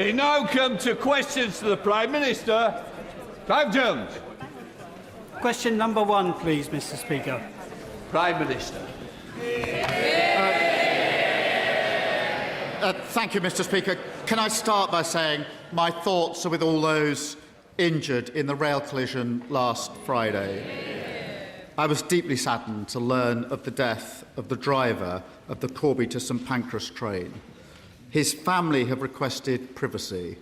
We now come to questions to the Prime Minister. Clive Jones. Question number 1, please, Mr. Speaker. Prime Minister. Thank you, Mr. Speaker. Can I start by saying my thoughts are with all those injured in the rail collision last Friday. I was deeply saddened to learn of the death of the driver of the Corby to St Pancras train. His family have requested privacy,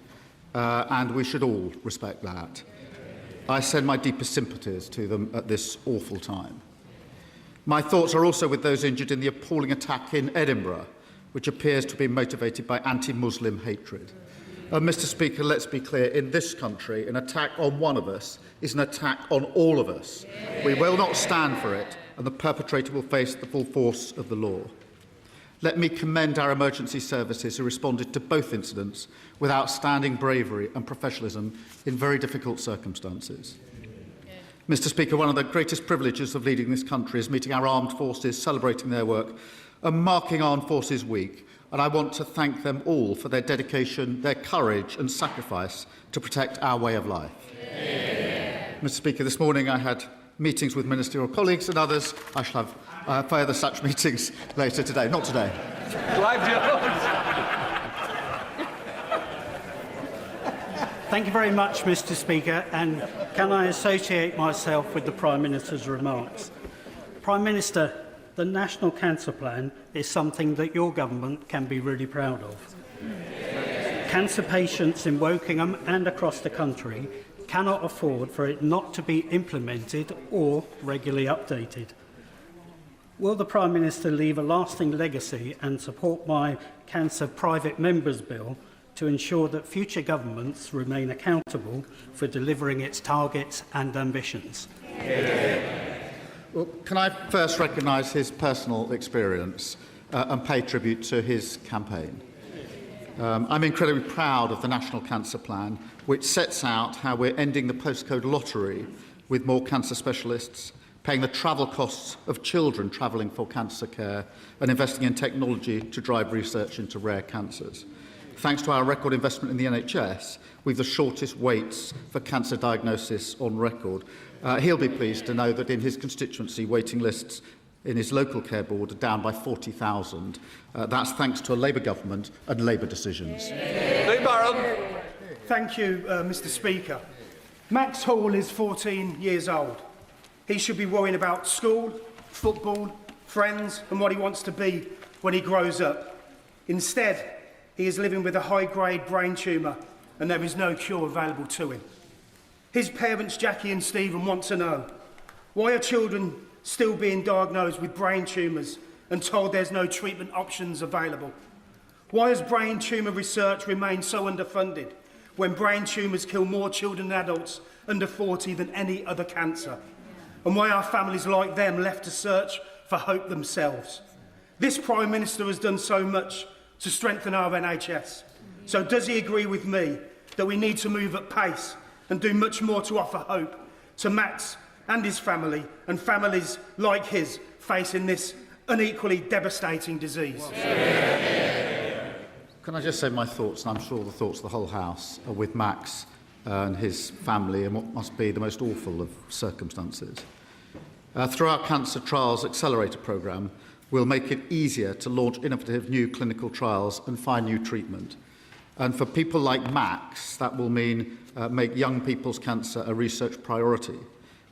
and we should all respect that. I send my deepest sympathies to them at this awful time. My thoughts are also with those injured in the appalling attack in Edinburgh, which appears to be motivated by anti-Muslim hatred. Mr. Speaker, let's be clear, in this country, an attack on one of us is an attack on all of us. We will not stand for it, and the perpetrator will face the full force of the law. Let me commend our emergency services who responded to both incidents with outstanding bravery and professionalism in very difficult circumstances. Mr. Speaker, one of the greatest privileges of leading this country is meeting our armed forces, celebrating their work and marking Armed Forces Week, and I want to thank them all for their dedication, their courage and sacrifice to protect our way of life. Mr. Speaker, this morning I had meetings with ministerial colleagues and others. I shall have further such meetings later today. Not today. Thank you very much, Mr. Speaker, and can I associate myself with the Prime Minister's remarks? Prime Minister, the National Cancer Plan is something that your government can be really proud of. Cancer patients in Wokingham and across the country cannot afford for it not to be implemented or regularly updated. Will the Prime Minister leave a lasting legacy and support my Cancer Private Members Bill to ensure that future governments remain accountable for delivering its targets and ambitions? Well, can I first recognise his personal experience and pay tribute to his campaign? I'm incredibly proud of the National Cancer Plan, which sets out how we're ending the postcode lottery with more cancer specialists, paying the travel costs of children travelling for cancer care, and investing in technology to drive research into rare cancers. Thanks to our record investment in the NHS, we've the shortest waits for cancer diagnosis on record. He'll be pleased to know that in his constituency, waiting lists in his local care board are down by 40,000. That's thanks to a Labour government and Labour decisions. Thank you, Mr. Speaker. Max Hall is 14 years old. He should be worrying about school, football, friends and what he wants to be when he grows up. Instead, he is living with a high-grade brain tumour and there is no cure available to him. His parents, Jackie and Stephen, want to know, why are children still being diagnosed with brain tumours and told there's no treatment options available? Why has brain tumour research remained so underfunded when brain tumours kill more children and adults under 40 than any other cancer? And why are families like them left to search for hope themselves? This Prime Minister has done so much to strengthen our NHS. So does he agree with me that we need to move at pace and do much more to offer hope to Max and his family and families like his facing this unequally devastating disease? Can I just say my thoughts, and I'm sure the thoughts of the whole House, are with Max and his family in what must be the most awful of circumstances. Through our Cancer Trials Accelerator programme, we'll make it easier to launch innovative new clinical trials and find new treatment. And for people like Max, that will mean make young people's cancer a research priority,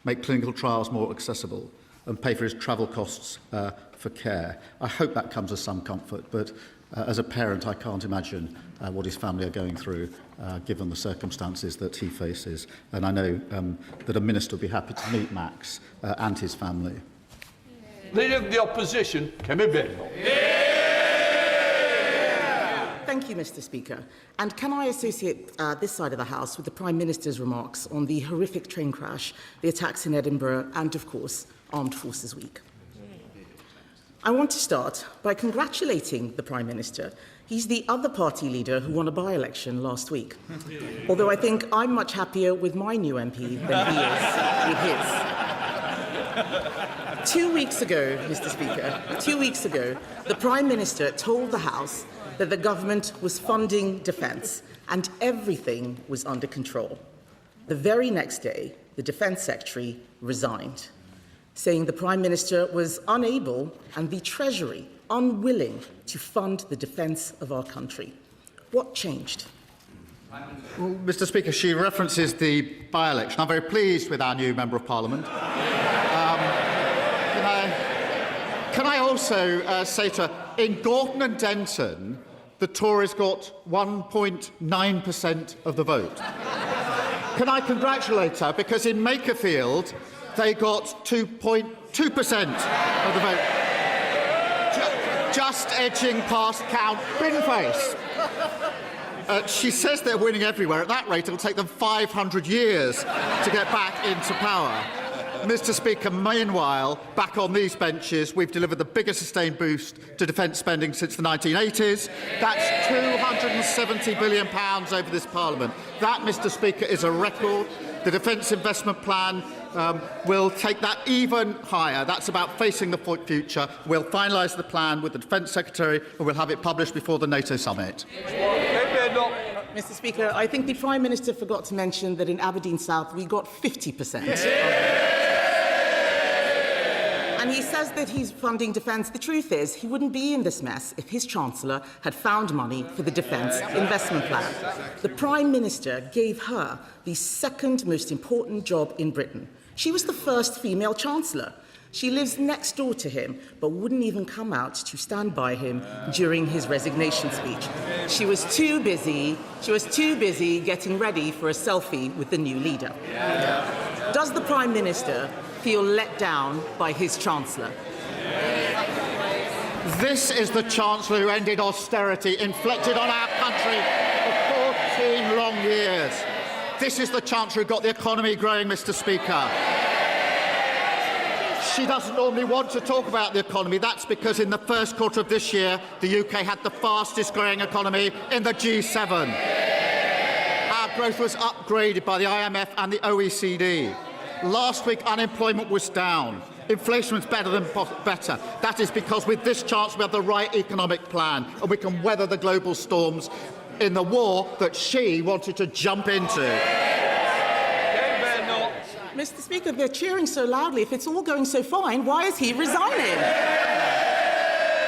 make clinical trials more accessible, and pay for his travel costs for care. I hope that comes as some comfort, but as a parent, I can't imagine what his family are going through, given the circumstances that he faces. And I know that a minister would be happy to meet Max and his family. Leader of the Opposition, Kemi Bednall. Thank you, Mr. Speaker. And can I associate this side of the House with the Prime Minister's remarks on the horrific train crash, the attacks in Edinburgh, and, of course, Armed Forces Week? I want to start by congratulating the Prime Minister. He's the other party leader who won a by-election last week. Although I think I'm much happier with my new MP than he is with his. 2 weeks ago, Mr. Speaker, 2 weeks ago, the Prime Minister told the House that the government was funding defence and everything was under control. The very next day, the Defence Secretary resigned, saying the Prime Minister was unable and the Treasury unwilling to fund the defence of our country. What changed? Well, Mr. Speaker, she references the by-election. I'm very pleased with our new Member of Parliament. Can I also say to her, in Gorton and Denton, the Tories got 1.9% of the vote. Can I congratulate her, because in Makerfield, they got 2.2% of the vote. Just edging past Count Binface. She says they're winning everywhere. At that rate, it'll take them 500 years to get back into power. Mr. Speaker, meanwhile, back on these benches, we've delivered the biggest sustained boost to defence spending since the 1980s. That's £270 billion over this Parliament. That, Mr. Speaker, is a record. The Defence Investment Plan will take that even higher. That's about facing the future. We'll finalise the plan with the Defence Secretary and we'll have it published before the NATO summit. Mr. Speaker, I think the Prime Minister forgot to mention that in Aberdeen South we got 50%. And he says that he's funding defence. The truth is, he wouldn't be in this mess if his Chancellor had found money for the Defence Investment Plan. The Prime Minister gave her the second most important job in Britain. She was the first female Chancellor. She lives next door to him, but wouldn't even come out to stand by him during his resignation speech. She was too busy getting ready for a selfie with the new leader. Does the Prime Minister feel let down by his Chancellor? This is the Chancellor who ended austerity inflicted on our country for 14 long years. This is the Chancellor who got the economy growing, Mr. Speaker. She doesn't normally want to talk about the economy. That's because in the first quarter of this year, the UK had the fastest growing economy in the G7. Our growth was upgraded by the IMF and the OECD. Last week, unemployment was down. Inflation was better than better. That is because with this chance, we have the right economic plan and we can weather the global storms in the war that she wanted to jump into. Mr. Speaker, they're cheering so loudly. If it's all going so fine, why is he resigning?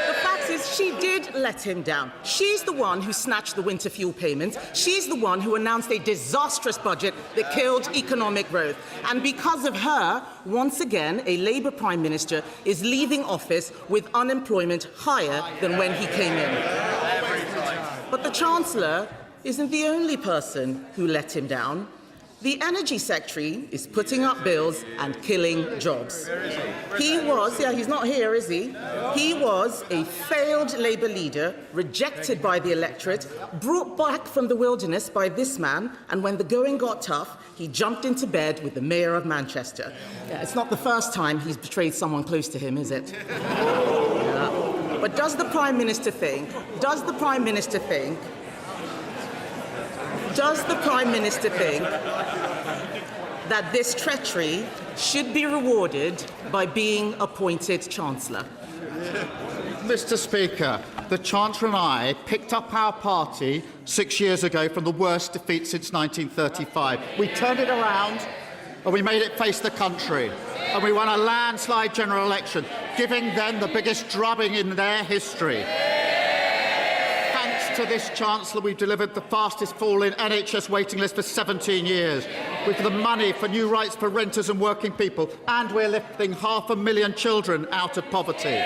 The fact is, she did let him down. She's the one who snatched the winter fuel payments. She's the one who announced a disastrous budget that killed economic growth. And because of her, once again, a Labour Prime Minister is leaving office with unemployment higher than when he came in. But the Chancellor isn't the only person who let him down. The Energy Secretary is putting up bills and killing jobs. He was, he's not here, is he? He was a failed Labour leader, rejected by the electorate, brought back from the wilderness by this man, and when the going got tough, he jumped into bed with the Mayor of Manchester. It's not the first time he's betrayed someone close to him, is it? But does the Prime Minister think that this treachery should be rewarded by being appointed Chancellor? Mr. Speaker, the Chancellor and I picked up our party 6 years ago from the worst defeat since 1935. We turned it around and we made it face the country. And we won a landslide general election, giving them the biggest drubbing in their history. To this Chancellor, we've delivered the fastest fall in NHS waiting list for 17 years. We've the money for new rights for renters and working people, and we're lifting 500,000 children out of poverty.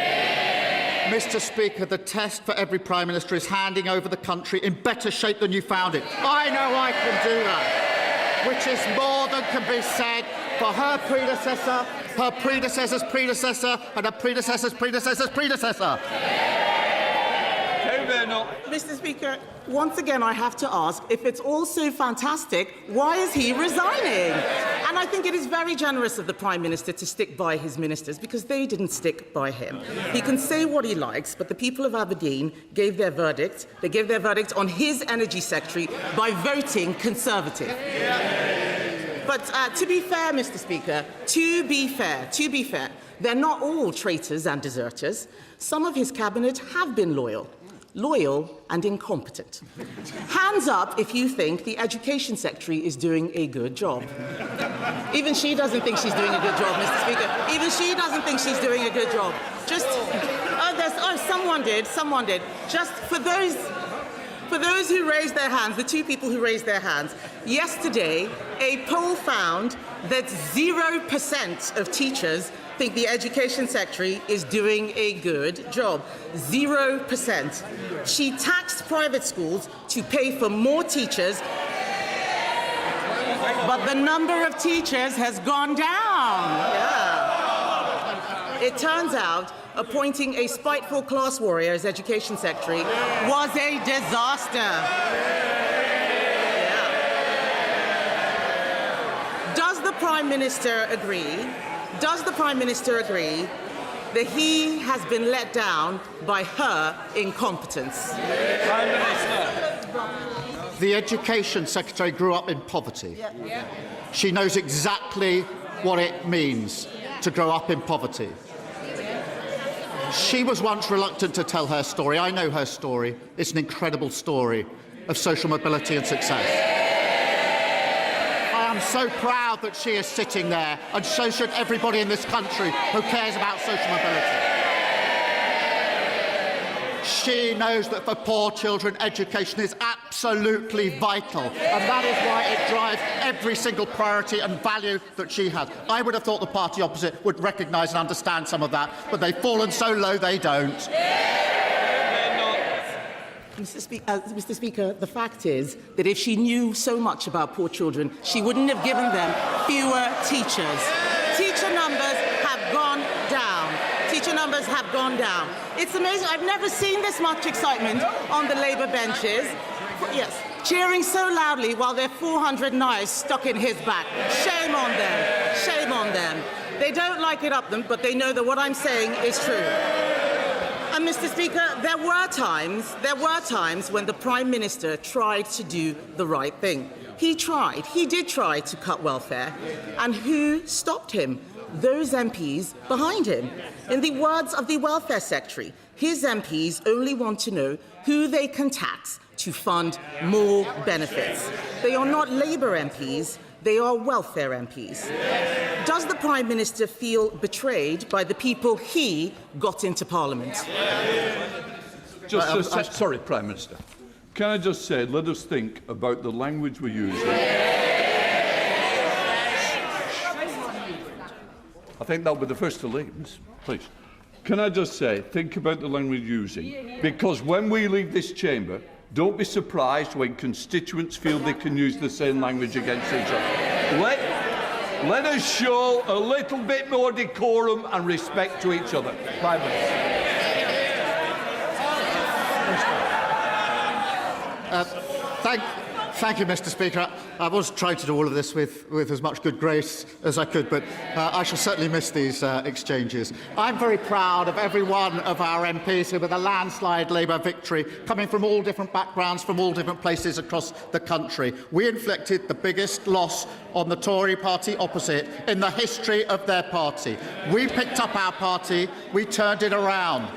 Mr. Speaker, the test for every Prime Minister is handing over the country in better shape than you found it. I know I can do that, which is more than can be said for her predecessor, her predecessor's predecessor, and her predecessor's predecessor's predecessor. Mr. Speaker, once again I have to ask, if it's all so fantastic, why is he resigning? And I think it is very generous of the Prime Minister to stick by his ministers because they didn't stick by him. He can say what he likes, but the people of Aberdeen gave their verdict. They gave their verdict on his Energy Secretary by voting Conservative. But to be fair, Mr. Speaker, to be fair, they're not all traitors and deserters. Some of his cabinet have been loyal. loyal and incompetent. Hands up if you think the Education Secretary is doing a good job. Even she doesn't think she's doing a good job, Mr. Speaker. Even she doesn't think she's doing a good job. Just, someone did. Just for those who raised their hands, the two people who raised their hands, yesterday a poll found that 0% of teachers think the Education Secretary is doing a good job. 0%. She taxed private schools to pay for more teachers, but the number of teachers has gone down. Yeah. It turns out appointing a spiteful class warrior as Education Secretary was a disaster. Yeah. Does the Prime Minister agree? Does the Prime Minister agree that he has been let down by her incompetence? Prime Minister. The Education Secretary grew up in poverty. She knows exactly what it means to grow up in poverty. She was once reluctant to tell her story. I know her story. It's an incredible story of social mobility and success. I am so proud that she is sitting there, and so should everybody in this country who cares about social mobility. She knows that for poor children, education is absolutely vital, and that is why it drives every single priority and value that she has. I would have thought the party opposite would recognise and understand some of that, but they've fallen so low they don't. Mr. Speaker, the fact is that if she knew so much about poor children, she wouldn't have given them fewer teachers. Teacher numbers have gone down. Teacher numbers have gone down. It's amazing. I've never seen this much excitement on the Labour benches. Yes, cheering so loudly while there are 400 knives stuck in his back. Shame on them. Shame on them. They don't like it up them, but they know that what I'm saying is true. And Mr. Speaker, there were times when the Prime Minister tried to do the right thing. He did try to cut welfare. And who stopped him? Those MPs behind him. In the words of the Welfare Secretary, his MPs only want to know who they can tax to fund more benefits. They are not Labour MPs, they are welfare MPs. Does the Prime Minister feel betrayed by the people he got into Parliament? Sorry, Prime Minister. Can I just say, let us think about the language we're using. I think that'll be the first to leave, please. Can I just say, think about the language we're using, because when we leave this chamber, don't be surprised when constituents feel they can use the same language against each other. Let us show a little bit more decorum and respect to each other. Prime Minister. Thank you, Mr. Speaker. I was trying to do all of this with as much good grace as I could, but I shall certainly miss these exchanges. I'm very proud of every one of our MPs who, with a landslide Labour victory, coming from all different backgrounds, from all different places across the country. We inflicted the biggest loss on the Tory party opposite in the history of their party. We picked up our party, we turned it around.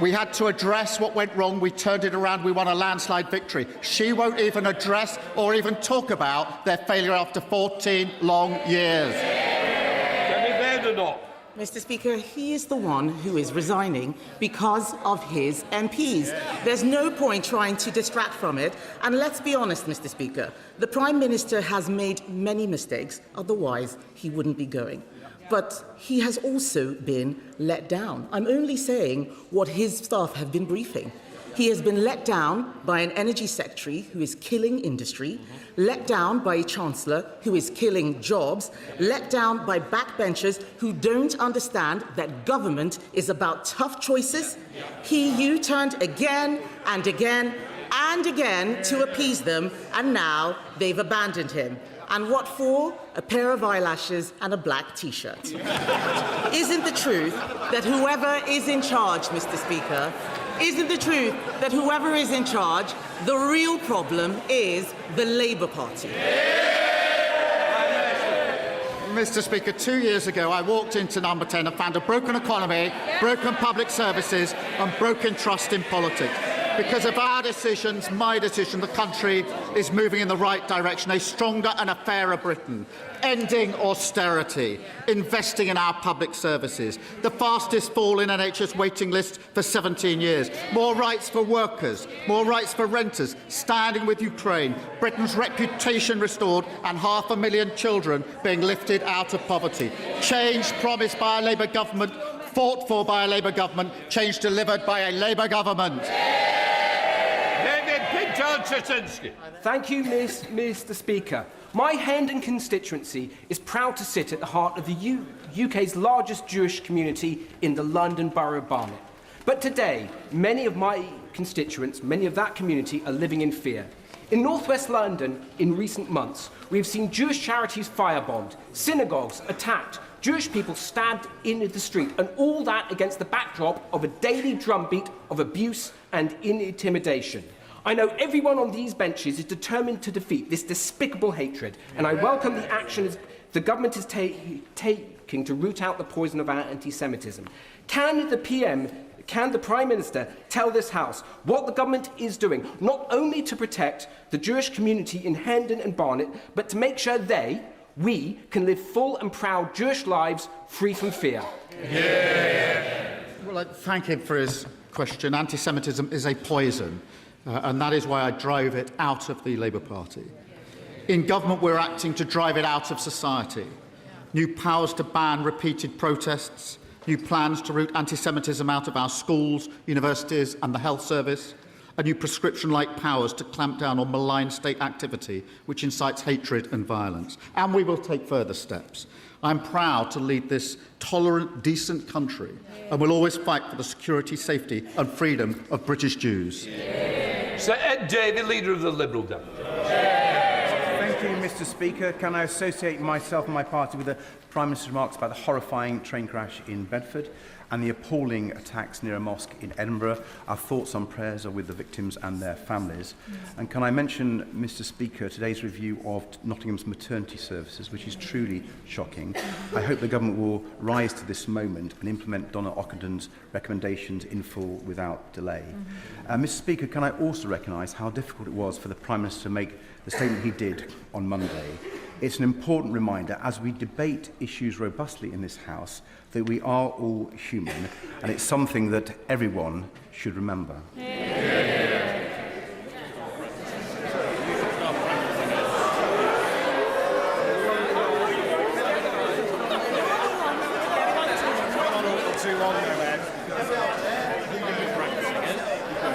We had to address what went wrong. We turned it around. We won a landslide victory. She won't even address or even talk about their failure after 14 long years. Can we bear or not? Mr. Speaker, he is the one who is resigning because of his MPs. There's no point trying to distract from it. And let's be honest, Mr. Speaker, the Prime Minister has made many mistakes. Otherwise, he wouldn't be going. But he has also been let down. I'm only saying what his staff have been briefing. He has been let down by an energy secretary who is killing industry, let down by a chancellor who is killing jobs, let down by backbenchers who don't understand that government is about tough choices. He U-turned again and again and again to appease them, and now they've abandoned him. And what for? A pair of eyelashes and a black T-shirt. Isn't the truth that whoever is in charge, Mr. Speaker, isn't the truth that whoever is in charge, the real problem is the Labour Party? Mr. Speaker, 2 years ago, I walked into Number 10 and found a broken economy, broken public services and broken trust in politics. Because of our decisions, my decision, the country is moving in the right direction, a stronger and a fairer Britain, ending austerity, investing in our public services, the fastest fall in NHS waiting lists for 17 years, more rights for workers, more rights for renters, standing with Ukraine, Britain's reputation restored and 500,000 children being lifted out of poverty. Change promised by a Labour government, fought for by a Labour government, change delivered by a Labour government. Thank you, Mr. Speaker. My Hendon constituency is proud to sit at the heart of the UK's largest Jewish community in the London Borough of Barnet. But today, many of my constituents, many of that community, are living in fear. In northwest London, in recent months, we have seen Jewish charities firebombed, synagogues attacked, Jewish people stabbed in the street, and all that against the backdrop of a daily drumbeat of abuse and intimidation. I know everyone on these benches is determined to defeat this despicable hatred, and I welcome the action the government is taking to root out the poison of our anti-Semitism. Can the Prime Minister tell this House what the government is doing, not only to protect the Jewish community in Hendon and Barnet, but to make sure we can live full and proud Jewish lives free from fear? Well, I thank him for his question. Anti-Semitism is a poison. And that is why I drove it out of the Labour Party. In government, we're acting to drive it out of society. New powers to ban repeated protests, new plans to root anti-Semitism out of our schools, universities and the health service, and new prescription-like powers to clamp down on malign state activity which incites hatred and violence. And we will take further steps. I'm proud to lead this tolerant, decent country and will always fight for the security, safety and freedom of British Jews. Sir Ed Davey, Leader of the Liberal Democrats. Thank you, Mr. Speaker. Can I associate myself and my party with the Prime Minister's remarks about the horrifying train crash in Bedford and the appalling attacks near a mosque in Edinburgh? Our thoughts and prayers are with the victims and their families. And can I mention, Mr. Speaker, today's review of Nottingham's maternity services, which is truly shocking. I hope the government will rise to this moment and implement Donna Ockenden recommendations in full without delay. Mr. Speaker, can I also recognise how difficult it was for the Prime Minister to make the statement he did on Monday? It's an important reminder, as we debate issues robustly in this House, that we are all human, and it's something that everyone should remember.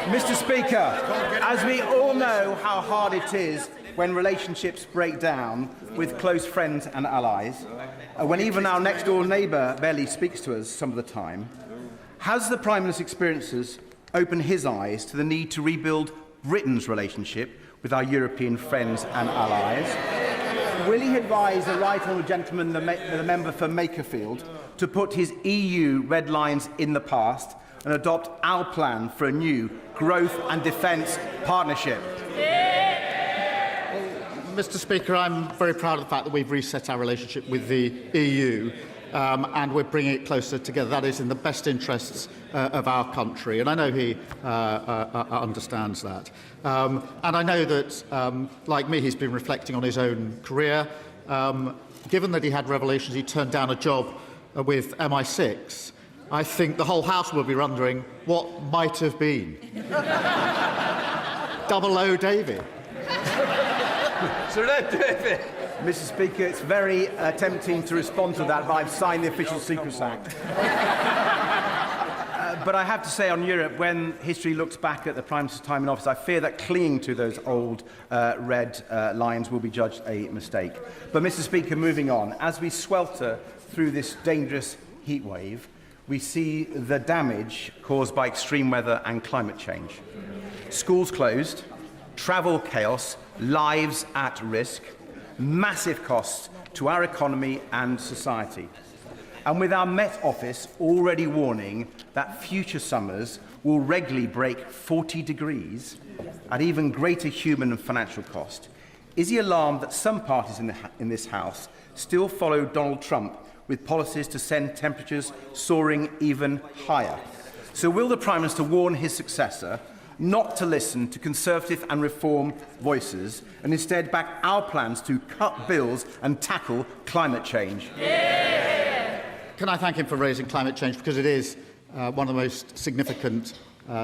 Mr. Speaker, as we all know how hard it is when relationships break down with close friends and allies, when even our next-door neighbour barely speaks to us some of the time, has the Prime Minister's experiences opened his eyes to the need to rebuild Britain's relationship with our European friends and allies? Will he advise the right honourable gentleman, the member for Makerfield, to put his EU red lines in the past and adopt our plan for a new growth and defence partnership? Mr. Speaker, I'm very proud of the fact that we've reset our relationship with the EU and we're bringing it closer together. That is in the best interests of our country, and I know he understands that. And I know that, like me, he's been reflecting on his own career. Given that he had revelations, he turned down a job with MI6. I think the whole House will be wondering what might have been. 00 Davy. Sir Ed Davey. Mr. Speaker, it's very tempting to respond to that, but I've signed the Official Secrets Act. But I have to say on Europe, when history looks back at the Prime Minister's time in office, I fear that clinging to those old red lines will be judged a mistake. But, Mr. Speaker, moving on, as we swelter through this dangerous heat wave, we see the damage caused by extreme weather and climate change. Schools closed, travel chaos, lives at risk, massive costs to our economy and society. And with our Met Office already warning that future summers will regularly break 40 degrees at even greater human and financial cost, Is he alarmed that some parties in this House still follow Donald Trump with policies to send temperatures soaring even higher? So will the Prime Minister warn his successor not to listen to Conservative and Reform voices and instead back our plans to cut bills and tackle climate change? Can I thank him for raising climate change, because it is one of the most significant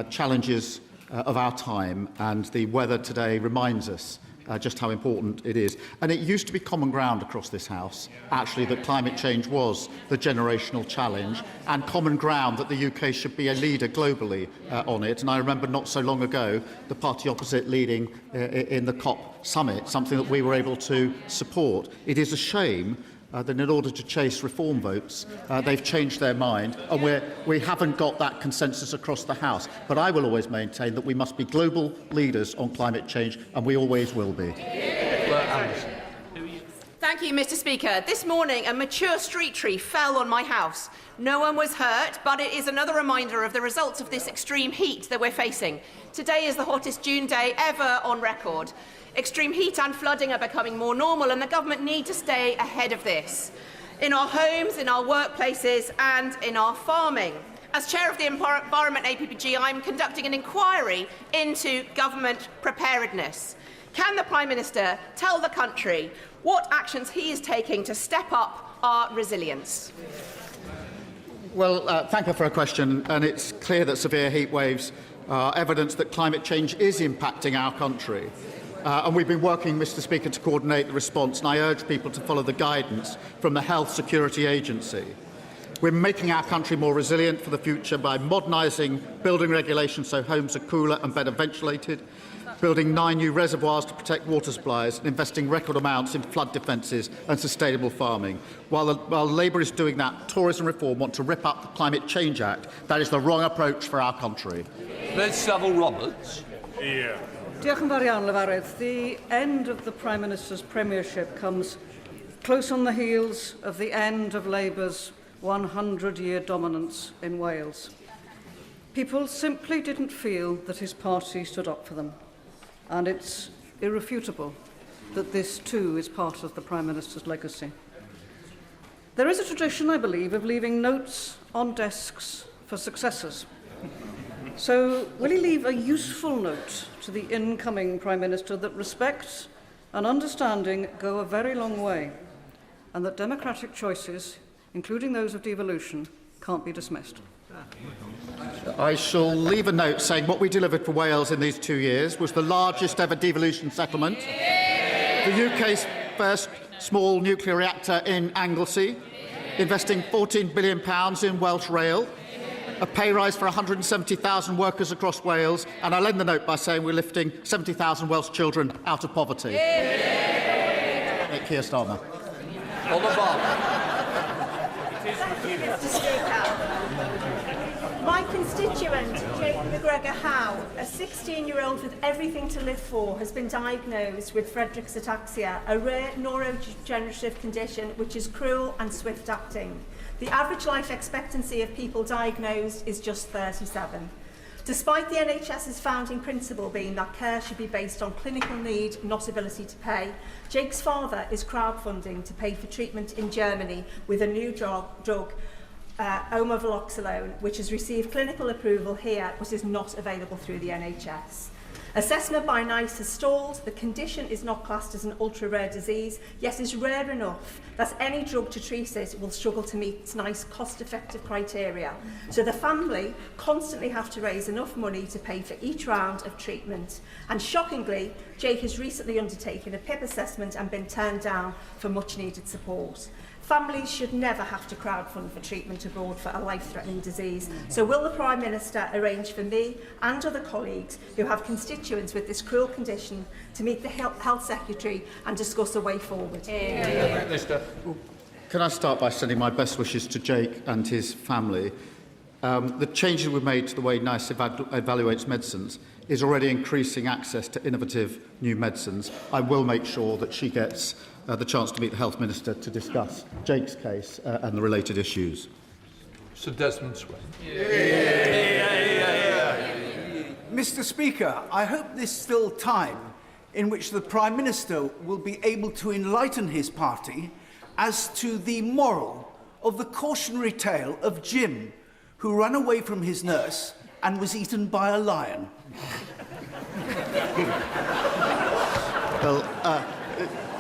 challenges of our time, and the weather today reminds us just how important it is. And it used to be common ground across this House, actually, that climate change was the generational challenge, and common ground that the UK should be a leader globally on it. And I remember not so long ago the party opposite leading in the COP summit, something that we were able to support. It is a shame that in order to chase reform votes, they've changed their mind, and we haven't got that consensus across the House. But I will always maintain that we must be global leaders on climate change, and we always will be. Thank you, Mr. Speaker. This morning, a mature street tree fell on my house. No one was hurt, but it is another reminder of the results of this extreme heat that we're facing. Today is the hottest June day ever on record. Extreme heat and flooding are becoming more normal, and the government need to stay ahead of this, in our homes, in our workplaces and in our farming. As Chair of the Environment APPG, I'm conducting an inquiry into government preparedness. Can the Prime Minister tell the country what actions he is taking to step up our resilience? Well, thank you for a question, and it's clear that severe heat waves are evidence that climate change is impacting our country. And we've been working, Mr. Speaker, to coordinate the response, and I urge people to follow the guidance from the Health Security Agency. We're making our country more resilient for the future by modernising building regulations so homes are cooler and better ventilated, building 9 new reservoirs to protect water supplies, and investing record amounts in flood defences and sustainable farming. While Labour is doing that, Tories and Reform want to rip up the Climate Change Act. That is the wrong approach for our country. Ms Savile Roberts. Diolch yn fawr iawn, Lefarydd. The end of the Prime Minister's premiership comes close on the heels of the end of Labour's 100-year dominance in Wales. People simply didn't feel that his party stood up for them, and it's irrefutable that this too is part of the Prime Minister's legacy. There is a tradition, I believe, of leaving notes on desks for successors. So, will he leave a useful note to the incoming Prime Minister that respect and understanding go a very long way, and that democratic choices, including those of devolution, can't be dismissed? I shall leave a note saying what we delivered for Wales in these 2 years was the largest ever devolution settlement, the UK's first small nuclear reactor in Anglesey, investing £14 billion in Welsh Rail, a pay rise for 170,000 workers across Wales, and I'll end the note by saying we're lifting 70,000 Welsh children out of poverty. Keir Starmer. On the bar. Mr. Speaker. My constituent, Jake McGregor Howe, a 16-year-old with everything to live for, has been diagnosed with Friedreich's ataxia, a rare neurodegenerative condition which is cruel and swift-acting. The average life expectancy of people diagnosed is just 37. Despite the NHS's founding principle being that care should be based on clinical need, not ability to pay, Jake's father is crowdfunding to pay for treatment in Germany with a new drug, omavaloxolone, which has received clinical approval here but is not available through the NHS. Assessment by NICE has stalled. The condition is not classed as an ultra-rare disease, yet is rare enough that any drug to treat it will struggle to meet NICE cost-effective criteria. So the family constantly have to raise enough money to pay for each round of treatment. And shockingly, Jake has recently undertaken a PIP assessment and been turned down for much-needed support. Families should never have to crowdfund for treatment abroad for a life-threatening disease. So will the Prime Minister arrange for me and other colleagues who have constituents with this cruel condition to meet the Health Secretary and discuss a way forward? Can I start by sending my best wishes to Jake and his family? The changes we've made to the way NICE evaluates medicines is already increasing access to innovative new medicines. I will make sure that she gets the chance to meet the Health Minister to discuss Jake's case and the related issues. Sir Desmond Swin. Mr. Speaker, I hope there's still time in which the Prime Minister will be able to enlighten his party as to the moral of the cautionary tale of Jim, who ran away from his nurse and was eaten by a lion. Well,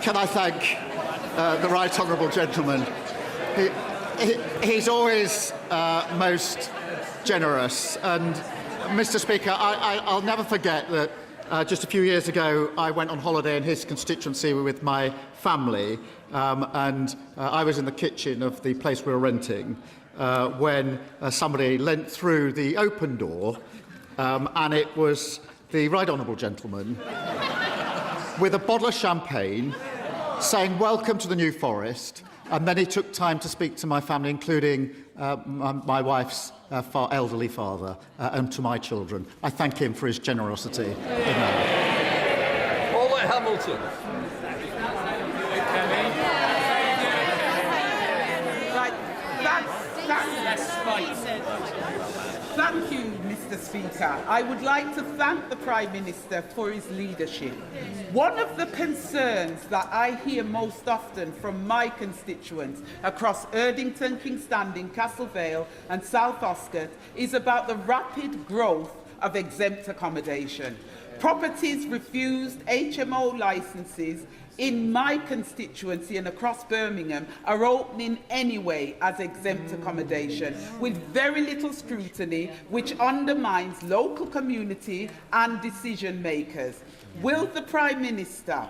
can I thank the right honourable gentleman? He's always most generous. And, Mr. Speaker, I'll never forget that just a few years ago I went on holiday in his constituency with my family, and I was in the kitchen of the place we were renting when somebody leant through the open door, and it was the right honourable gentleman with a bottle of champagne saying, "Welcome to the New Forest." And then he took time to speak to my family, including my wife's elderly father, and to my children. I thank him for his generosity. Paula Hamilton. Thank you, Mr. Speaker. I would like to thank the Prime Minister for his leadership. One of the concerns that I hear most often from my constituents across Erdington, Kingstanding, Castle Vale and South Oscott is about the rapid growth of exempt accommodation. Properties refused HMO licences in my constituency and across Birmingham are opening anyway as exempt accommodation, with very little scrutiny, which undermines local community and decision makers. Will the Prime Minister,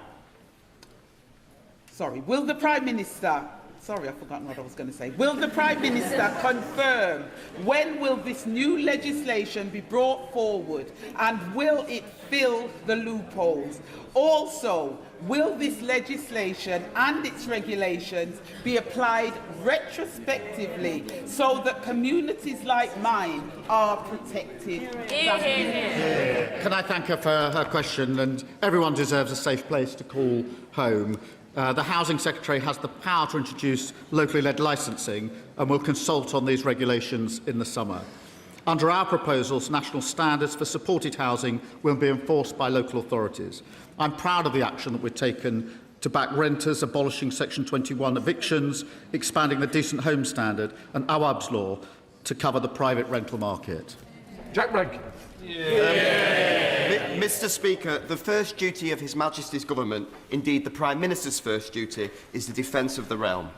I've forgotten what I was going to say. Will the Prime Minister confirm when will this new legislation be brought forward, and will it fill the loopholes? Also, will this legislation and its regulations be applied retrospectively so that communities like mine are protected? Can I thank her for her question? And everyone deserves a safe place to call home. The Housing Secretary has the power to introduce locally led licensing and will consult on these regulations in the summer. Under our proposals, national standards for supported housing will be enforced by local authorities. I'm proud of the action that we've taken to back renters, abolishing Section 21 evictions, expanding the Decent Home Standard and Awab's law to cover the private rental market. Jack Rankin. Mr. Speaker, the first duty of His Majesty's government, indeed the Prime Minister's first duty, is the defence of the realm.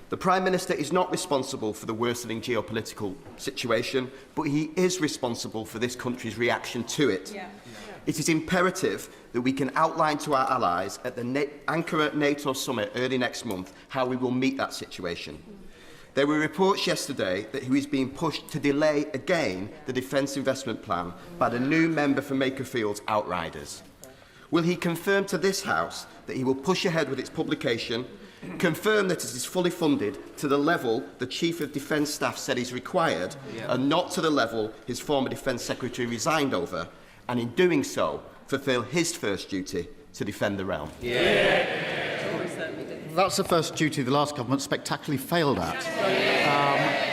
The Prime Minister is not responsible for the worsening geopolitical situation, but he is responsible for this country's reaction to it. It is imperative that we can outline to our allies at the Ankara NATO summit early next month how we will meet that situation. There were reports yesterday that he is being pushed to delay again the Defence Investment Plan by the new member for Makerfield's Outriders. Will he confirm to this House that he will push ahead with its publication, confirm that it is fully funded to the level the Chief of Defence Staff said is required, and not to the level his former Defence Secretary resigned over, and in doing so, fulfil his first duty to defend the realm? That's the first duty the last government spectacularly failed at,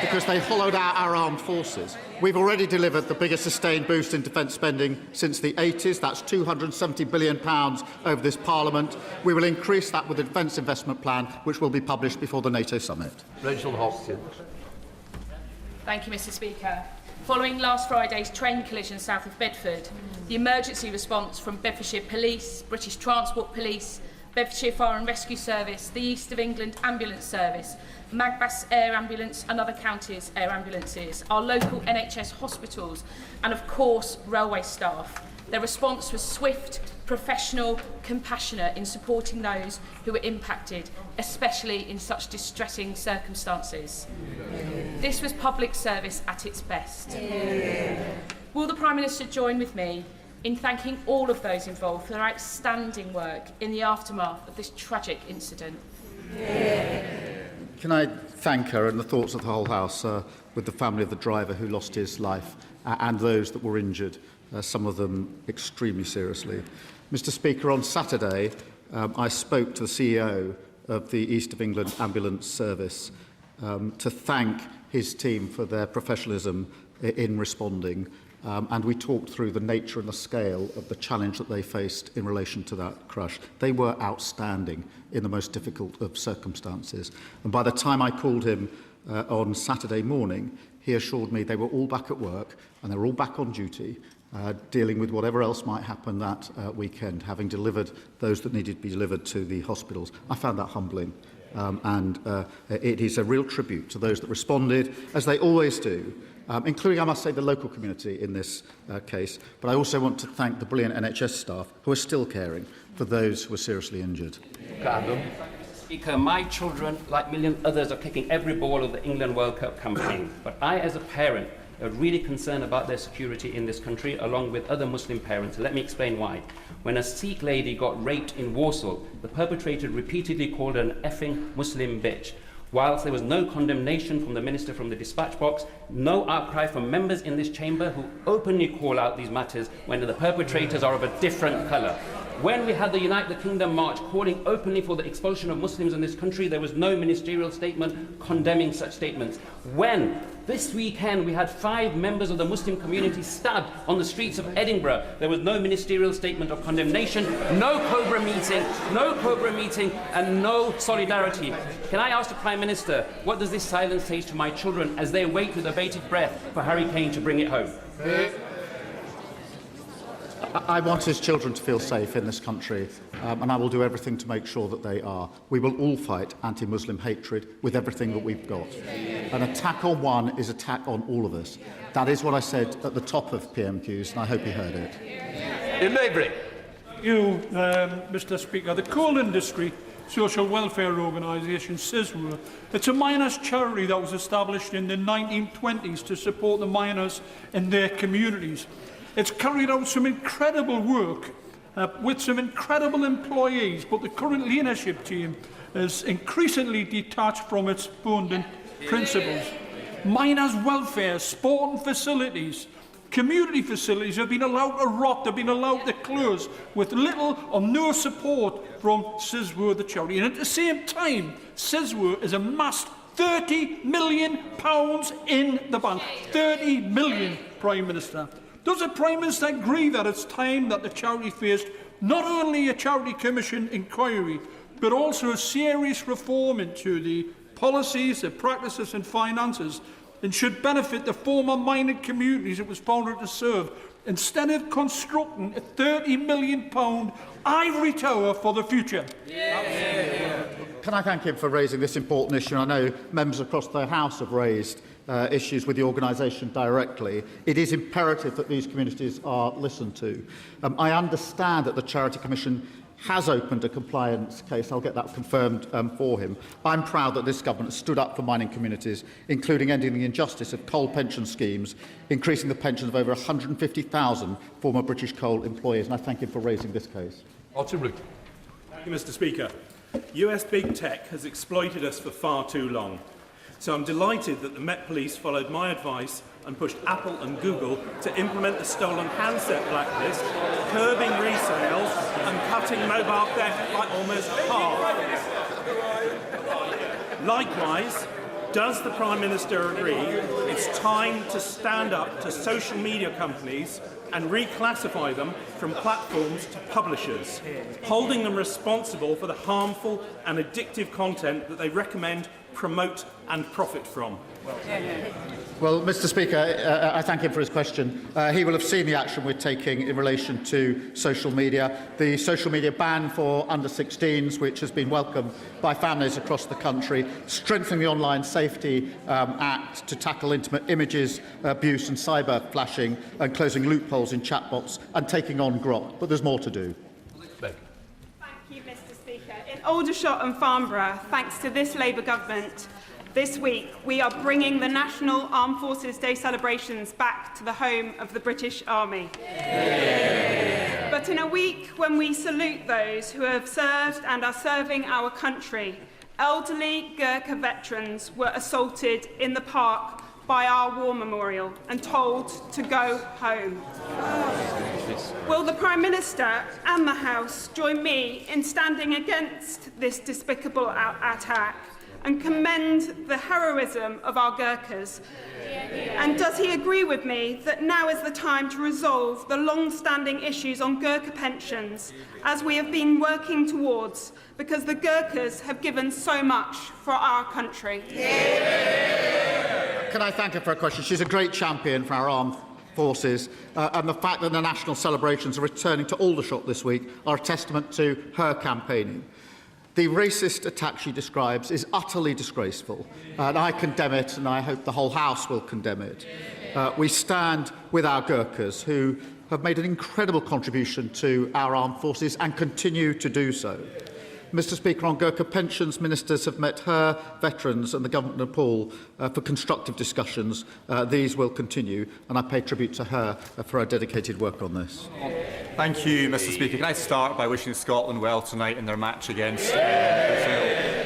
because they hollowed out our armed forces. We've already delivered the biggest sustained boost in defence spending since the 80s. That's £270 billion over this Parliament. We will increase that with the Defence Investment Plan, which will be published before the NATO summit. Rachel Hopkins. Thank you, Mr. Speaker. Following last Friday's train collision south of Bedford, the emergency response from Bedfordshire Police, British Transport Police, Bedfordshire Fire and Rescue Service, the East of England Ambulance Service, Magbas Air Ambulance and other counties' air ambulances, our local NHS hospitals and, of course, railway staff. Their response was swift, professional, compassionate in supporting those who were impacted, especially in such distressing circumstances. This was public service at its best. Will the Prime Minister join with me in thanking all of those involved for their outstanding work in the aftermath of this tragic incident? Can I thank her and the thoughts of the whole House with the family of the driver who lost his life and those that were injured, some of them extremely seriously. Mr. Speaker, on Saturday, I spoke to the CEO of the East of England Ambulance Service to thank his team for their professionalism in responding. and we talked through the nature and the scale of the challenge that they faced in relation to that crash. They were outstanding in the most difficult of circumstances. And by the time I called him on Saturday morning, he assured me they were all back at work and they were all back on duty, dealing with whatever else might happen that weekend, having delivered those that needed to be delivered to the hospitals. I found that humbling. And it is a real tribute to those that responded, as they always do, including, I must say, the local community in this case. But I also want to thank the brilliant NHS staff who are still caring for those who are seriously injured. Speaker, my children, like million others, are kicking every ball of the England World Cup campaign. But I, as a parent, are really concerned about their security in this country, along with other Muslim parents. Let me explain why. When a Sikh lady got raped in Warsaw, the perpetrator repeatedly called her an effing Muslim bitch. Whilst there was no condemnation from the Minister from the dispatch box, no outcry from members in this chamber who openly call out these matters when the perpetrators are of a different colour. When we had the Unite the Kingdom march calling openly for the expulsion of Muslims in this country, there was no ministerial statement condemning such statements. When this weekend we had 5 members of the Muslim community stabbed on the streets of Edinburgh, there was no ministerial statement of condemnation, no Cobra meeting and no solidarity. Can I ask the Prime Minister, what does this silence say to my children as they wait with abated breath for Harry Kane to bring it home? I want his children to feel safe in this country, and I will do everything to make sure that they are. We will all fight anti-Muslim hatred with everything that we've got. An attack on one is attack on all of us. That is what I said at the top of PMQs, and I hope he heard it. In Labour. Mr. Speaker, the coal industry social welfare organisation CISWA. It's a miners' charity that was established in the 1920s to support the miners in their communities. It's carried out some incredible work with some incredible employees, but the current leadership team is increasingly detached from its founding principles. Miners' welfare, sporting facilities, community facilities have been allowed to rot, they've been allowed to close with little or no support from CISWA, the charity. And at the same time, CISWA has amassed £30 million in the bank. 30 million, Prime Minister. Does the Prime Minister agree that it's time that the charity faced not only a Charity Commission inquiry, but also a serious reform into the policies, the practices and finances, and should benefit the former mining communities it was founded to serve, instead of constructing a £30 million ivory tower for the future? Can I thank him for raising this important issue? I know members across the House have raised issues with the organisation directly. It is imperative that these communities are listened to. I understand that the Charity Commission has opened a compliance case. I'll get that confirmed for him. I'm proud that this government has stood up for mining communities, including ending the injustice of coal pension schemes, increasing the pensions of over 150,000 former British coal employees, and I thank him for raising this case. Thank you, Mr. Speaker. US big tech has exploited us for far too long. So I'm delighted that the Met Police followed my advice and pushed Apple and Google to implement the stolen handset blacklist, curbing resales and cutting mobile theft by almost half. Likewise, does the Prime Minister agree it's time to stand up to social media companies and reclassify them from platforms to publishers, holding them responsible for the harmful and addictive content that they recommend, promote and profit from? Well, Mr. Speaker, I thank him for his question. He will have seen the action we're taking in relation to social media. The social media ban for under-16s, which has been welcomed by families across the country, strengthening the Online Safety Act to tackle intimate images, abuse and cyber flashing, and closing loopholes in chatbots, and taking on Grok. But there's more to do. Thank you, Mr. Speaker. In Aldershot and Farnborough, thanks to this Labour government, this week, we are bringing the National Armed Forces Day celebrations back to the home of the British Army. Yay. But in a week when we salute those who have served and are serving our country, elderly Gurkha veterans were assaulted in the park by our war memorial and told to go home. Will the Prime Minister and the House join me in standing against this despicable attack and commend the heroism of our Gurkhas? And does he agree with me that now is the time to resolve the long-standing issues on Gurkha pensions, as we have been working towards, because the Gurkhas have given so much for our country? Can I thank her for her question? She's a great champion for our armed forces, and the fact that the national celebrations are returning to Aldershot this week are a testament to her campaigning. The racist attack she describes is utterly disgraceful, and I condemn it, and I hope the whole House will condemn it. We stand with our Gurkhas, who have made an incredible contribution to our armed forces and continue to do so. Mr Speaker, on Gurkha pensions, ministers have met her, veterans and the Government of Nepal for constructive discussions. These will continue, and I pay tribute to her for her dedicated work on this. Thank you, Mr Speaker. Can I start by wishing Scotland well tonight in their match against Brazil?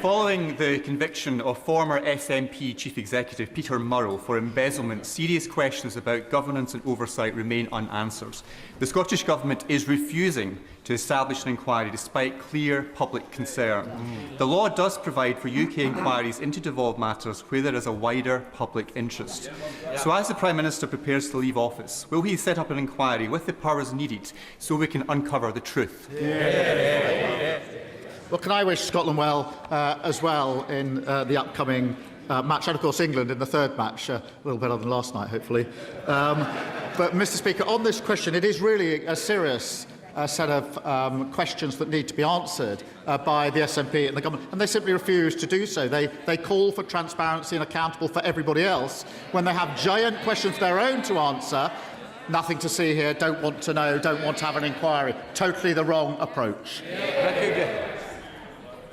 Following the conviction of former SNP Chief Executive Peter Murrell for embezzlement, serious questions about governance and oversight remain unanswered. The Scottish Government is refusing to establish an inquiry despite clear public concern. The law does provide for UK inquiries into devolved matters where there is a wider public interest. So as the Prime Minister prepares to leave office, will he set up an inquiry with the powers needed so we can uncover the truth? Well, can I wish Scotland well as well in the upcoming match, and of course England in the third match, a little better than last night, hopefully. But, Mr Speaker, on this question, it is really a serious set of questions that need to be answered by the SNP and the Government, and they simply refuse to do so. They call for transparency and accountable for everybody else when they have giant questions of their own to answer. Nothing to see here, don't want to know, don't want to have an inquiry. Totally the wrong approach.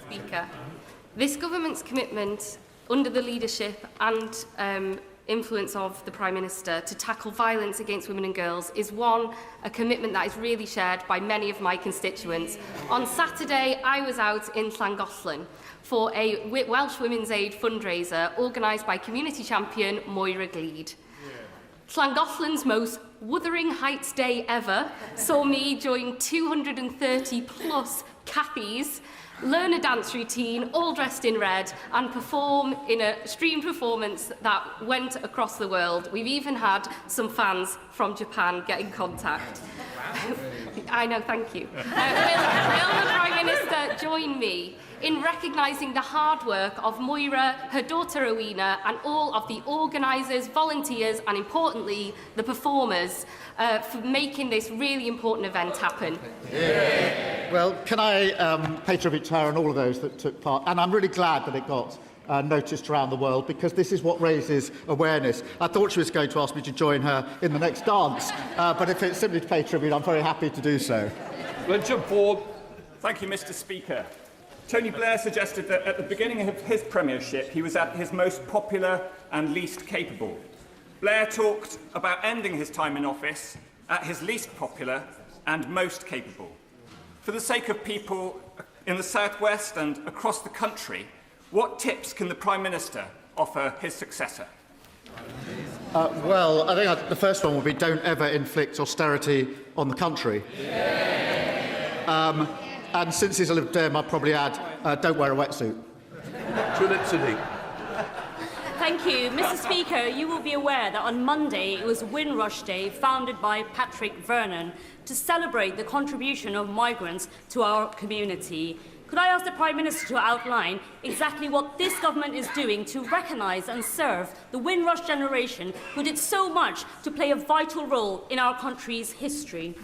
Speaker, this government's commitment under the leadership and influence of the Prime Minister to tackle violence against women and girls is a commitment that is really shared by many of my constituents. On Saturday, I was out in Llangollen for a Welsh Women's Aid fundraiser organised by community champion Moira Gleed. Llangollen's most Wuthering Heights Day ever saw me join 230 plus Cathies, learn a dance routine, all dressed in red, and perform in a streamed performance that went across the world. We've even had some fans from Japan get in contact. I know, thank you. Will the Prime Minister join me in recognising the hard work of Moira, her daughter Rowena, and all of the organisers, volunteers, and importantly, the performers for making this really important event happen? Well, can I pay tribute to her and all of those that took part? And I'm really glad that it got noticed around the world, because this is what raises awareness. I thought she was going to ask me to join her in the next dance, but if it's simply to pay tribute, I'm very happy to do so. Richard Ford. Thank you, Mr Speaker. Tony Blair suggested that at the beginning of his premiership, he was at his most popular and least capable. Blair talked about ending his time in office at his least popular and most capable. For the sake of people in the South West and across the country, what tips can the Prime Minister offer his successor? Well, I think the first one would be don't ever inflict austerity on the country. And since he's a Lib Dem, I'd probably add, don't wear a wetsuit. Thank you. Mr Speaker, you will be aware that on Monday it was Windrush Day, founded by Patrick Vernon, to celebrate the contribution of migrants to our community. Could I ask the Prime Minister to outline exactly what this government is doing to recognise and serve the Windrush generation who did so much to play a vital role in our country's history?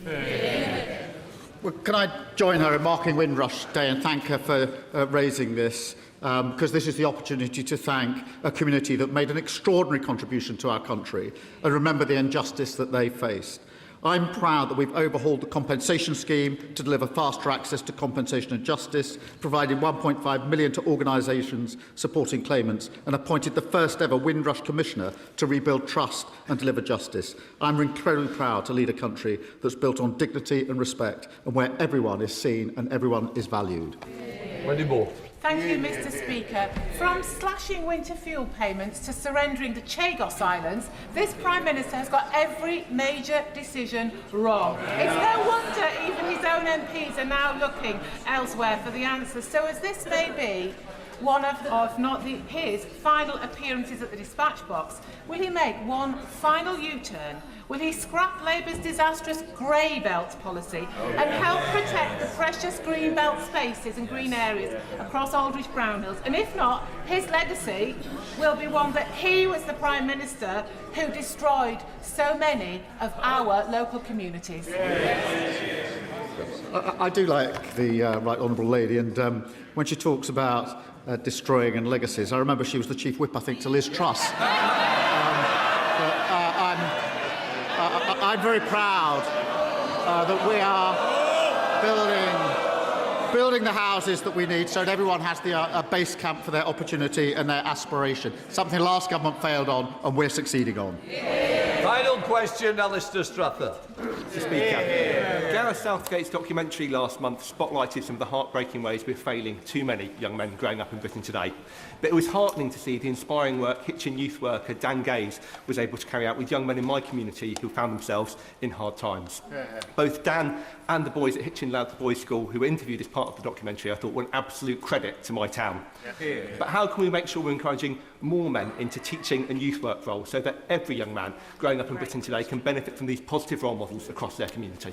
Well, can I join her in marking Windrush Day and thank her for raising this, because this is the opportunity to thank a community that made an extraordinary contribution to our country and remember the injustice that they faced. I'm proud that we've overhauled the compensation scheme to deliver faster access to compensation and justice, provided £1.5 million to organisations supporting claimants, and appointed the first ever Windrush Commissioner to rebuild trust and deliver justice. I'm incredibly proud to lead a country that's built on dignity and respect, and where everyone is seen and everyone is valued. Wendy Moore. Thank you, Mr Speaker. From slashing winter fuel payments to surrendering the Chagos Islands, this Prime Minister has got every major decision wrong. It's no wonder even his own MPs are now looking elsewhere for the answers. So as this may be, one of, if not his, final appearances at the dispatch box? Will he make one final U-turn? Will he scrap Labour's disastrous grey belt policy and help protect the precious green belt spaces and green areas across Aldridge Brownhills? And if not, his legacy will be one that he was the Prime Minister who destroyed so many of our local communities. I do like the Right Honourable Lady, and when she talks about destroying and legacies, I remember she was the Chief Whip, I think, to Liz Truss. I'm very proud that we are building the houses that we need so that everyone has a base camp for their opportunity and their aspiration, something the last government failed on and we're succeeding on. Final question, Alistair Strather. Mr. Speaker, Gareth Southgate's documentary last month spotlighted some of the heartbreaking ways we're failing too many young men growing up in Britain today. But it was heartening to see the inspiring work Hitchin youth worker Dan Gaze was able to carry out with young men in my community who found themselves in hard times. Both Dan and the boys at Hitchin Lads Boys School who were interviewed as part of the documentary I thought were an absolute credit to my town. But how can we make sure we're encouraging more men into teaching and youth work roles so that every young man growing up in Britain today can benefit from these positive role models across their community?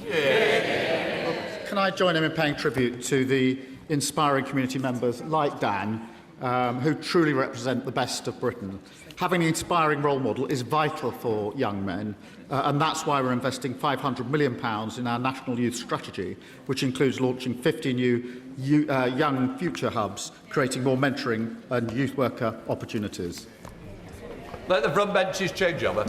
Can I join him in paying tribute to the inspiring community members like Dan, who truly represent the best of Britain? Having an inspiring role model is vital for young men, and that's why we're investing £500 million in our National Youth Strategy, which includes launching 50 new young future hubs, creating more mentoring and youth worker opportunities. Let the front benches change over.